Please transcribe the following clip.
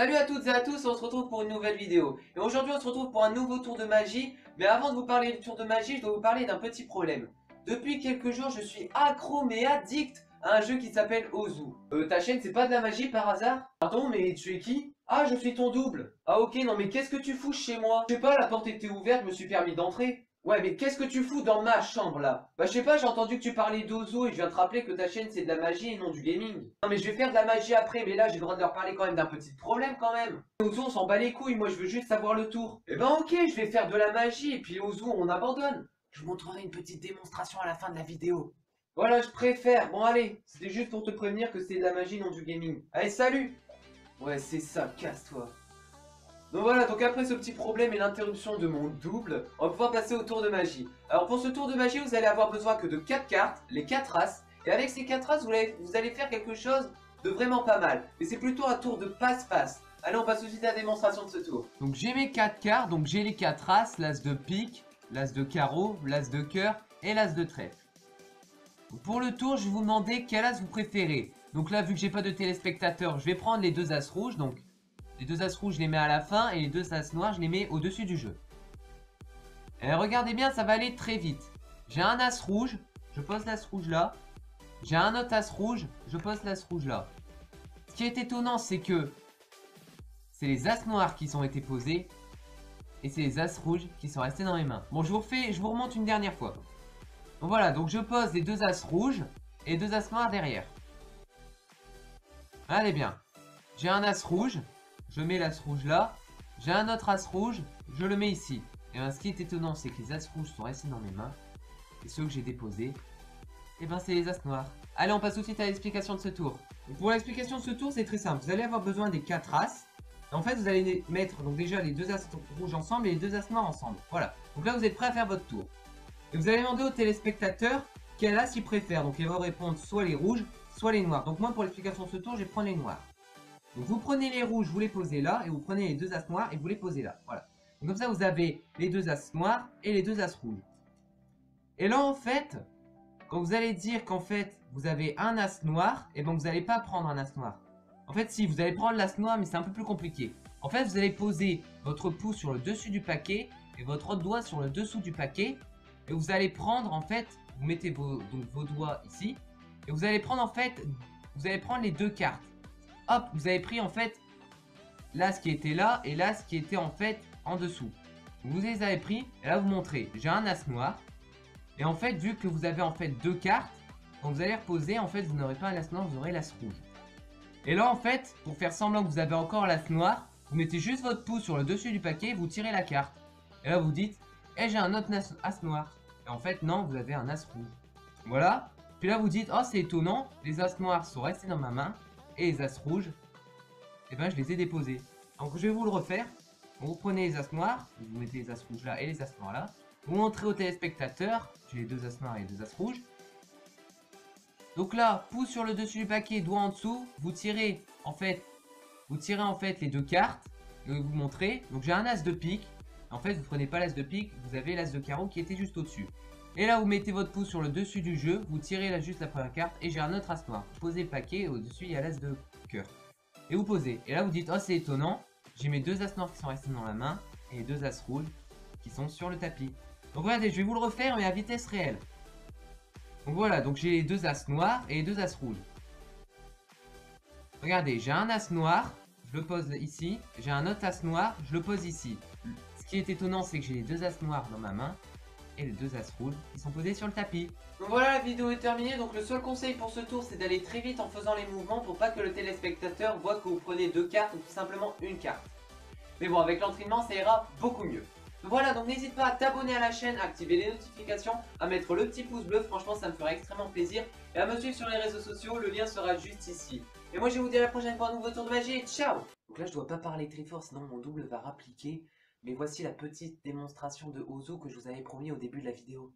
Salut à toutes et à tous, on se retrouve pour une nouvelle vidéo. Et aujourd'hui on se retrouve pour un nouveau tour de magie. Mais avant de vous parler du tour de magie, je dois vous parler d'un petit problème. Depuis quelques jours, je suis accro mais addict à un jeu qui s'appelle Ozu. Ta chaîne, c'est pas de la magie par hasard? Pardon, mais tu es qui? Ah, je suis ton double. Ah ok, non mais qu'est-ce que tu fous chez moi? Je sais pas, la porte était ouverte, je me suis permis d'entrer. Ouais, mais qu'est-ce que tu fous dans ma chambre là? Bah je sais pas, j'ai entendu que tu parlais d'Ozu et je viens te rappeler que ta chaîne c'est de la magie et non du gaming. Non mais je vais faire de la magie après, mais là j'ai le droit de leur parler quand même d'un petit problème quand même. Ozu on s'en bat les couilles, moi je veux juste savoir le tour. Eh ben ok, je vais faire de la magie et puis Ozu on abandonne. Je vous montrerai une petite démonstration à la fin de la vidéo. Voilà, je préfère. Bon allez, c'était juste pour te prévenir que c'est de la magie non du gaming. Allez, salut! Ouais, c'est ça, casse-toi. Donc voilà, donc après ce petit problème et l'interruption de mon double, on va pouvoir passer au tour de magie. Alors pour ce tour de magie, vous allez avoir besoin que de 4 cartes, les 4 races. Et avec ces 4 races, vous allez faire quelque chose de vraiment pas mal. Mais c'est plutôt un tour de passe-passe. Allez, on passe tout de suite à la démonstration de ce tour. Donc j'ai mes 4 cartes, donc j'ai les 4 races, l'as de pique, l'as de carreau, l'as de cœur et l'as de trèfle. Pour le tour, je vais vous demander quel as vous préférez. Donc là, vu que j'ai pas de téléspectateurs, je vais prendre les 2 as rouges. Donc les 2 as rouges, je les mets à la fin et les 2 as noirs, je les mets au-dessus du jeu. Et regardez bien, ça va aller très vite. J'ai un as rouge, je pose l'as rouge là. J'ai un autre as rouge, je pose l'as rouge là. Ce qui est étonnant, c'est que c'est les as noirs qui ont été posés et c'est les as rouges qui sont restés dans mes mains. Bon, je vous remonte une dernière fois. Donc voilà, donc je pose les 2 as rouges et 2 as noirs derrière. Allez bien. J'ai un as rouge, je mets l'as rouge là. J'ai un autre as rouge, je le mets ici. Et bien, ce qui est étonnant, c'est que les as rouges sont restés dans mes mains. Et ceux que j'ai déposés, et ben c'est les as noirs. Allez, on passe tout de suite à l'explication de ce tour. Donc, pour l'explication de ce tour, c'est très simple. Vous allez avoir besoin des 4 as. En fait, vous allez mettre donc déjà les 2 as rouges ensemble et les 2 as noirs ensemble. Voilà. Donc là, vous êtes prêts à faire votre tour. Et vous allez demander aux téléspectateurs quel as ils préfèrent. Donc ils vont répondre soit les rouges, soit les noirs. Donc moi, pour l'explication de ce tour, je vais prendre les noirs. Donc vous prenez les rouges, vous les posez là, et vous prenez les 2 as noirs et vous les posez là. Voilà. Donc comme ça, vous avez les 2 as noirs et les 2 as rouges. Et là, en fait, quand vous allez dire qu'en fait, vous avez un as noir, et ben vous n'allez pas prendre un as noir. En fait, si, vous allez prendre l'as noir, mais c'est un peu plus compliqué. En fait, vous allez poser votre pouce sur le dessus du paquet et votre autre doigt sur le dessous du paquet. Et vous allez prendre, en fait, vous mettez vos doigts ici. Et vous allez prendre, en fait, vous allez prendre les 2 cartes. Hop, vous avez pris, en fait, l'as qui était là et l'as qui était, en fait, en dessous. Vous les avez pris, et là, vous montrez, j'ai un as noir. Et en fait, vu que vous avez, en fait, 2 cartes, quand vous allez reposer, en fait, vous n'aurez pas un as noir, vous aurez l'as rouge. Et là, en fait, pour faire semblant que vous avez encore l'as noir, vous mettez juste votre pouce sur le dessus du paquet, vous tirez la carte. Et là, vous dites, eh, j'ai un autre as noir. Et en fait, non, vous avez un as rouge. Voilà. Puis là, vous dites, oh, c'est étonnant, les as noirs sont restés dans ma main. Et les as rouges, eh ben, je les ai déposés. Donc, je vais vous le refaire. Vous prenez les as noirs, vous mettez les as rouges là et les as noirs là. Vous montrez aux téléspectateurs, j'ai les 2 as noirs et les 2 as rouges. Donc là, pouce sur le dessus du paquet, doigt en dessous, vous tirez en fait les 2 cartes et vous montrez. Donc j'ai un as de pique. En fait, vous prenez pas l'as de pique, vous avez l'as de carreau qui était juste au-dessus. Et là, vous mettez votre pouce sur le dessus du jeu, vous tirez là juste la première carte et j'ai un autre as noir. Vous posez le paquet et au-dessus, il y a l'as de cœur. Et vous posez. Et là, vous dites, oh, c'est étonnant, j'ai mes 2 as noirs qui sont restés dans la main et les 2 as rouges qui sont sur le tapis. Donc regardez, je vais vous le refaire mais à vitesse réelle. Donc voilà, donc j'ai les 2 as noirs et les 2 as rouges. Regardez, j'ai un as noir, je le pose ici. J'ai un autre as noir, je le pose ici. Ce qui est étonnant, c'est que j'ai les 2 as noirs dans ma main et les 2 as rouges qui sont posés sur le tapis. Donc voilà, la vidéo est terminée. Donc le seul conseil pour ce tour, c'est d'aller très vite en faisant les mouvements pour pas que le téléspectateur voit que vous prenez 2 cartes ou tout simplement une carte. Mais bon, avec l'entraînement, ça ira beaucoup mieux. Voilà, donc n'hésite pas à t'abonner à la chaîne, à activer les notifications, à mettre le petit pouce bleu, franchement ça me ferait extrêmement plaisir. Et à me suivre sur les réseaux sociaux, le lien sera juste ici. Et moi je vais vous dire à la prochaine pour un nouveau tour de magie, ciao! Donc là je dois pas parler très fort sinon mon double va rappliquer. Mais voici la petite démonstration de Ozu que je vous avais promis au début de la vidéo.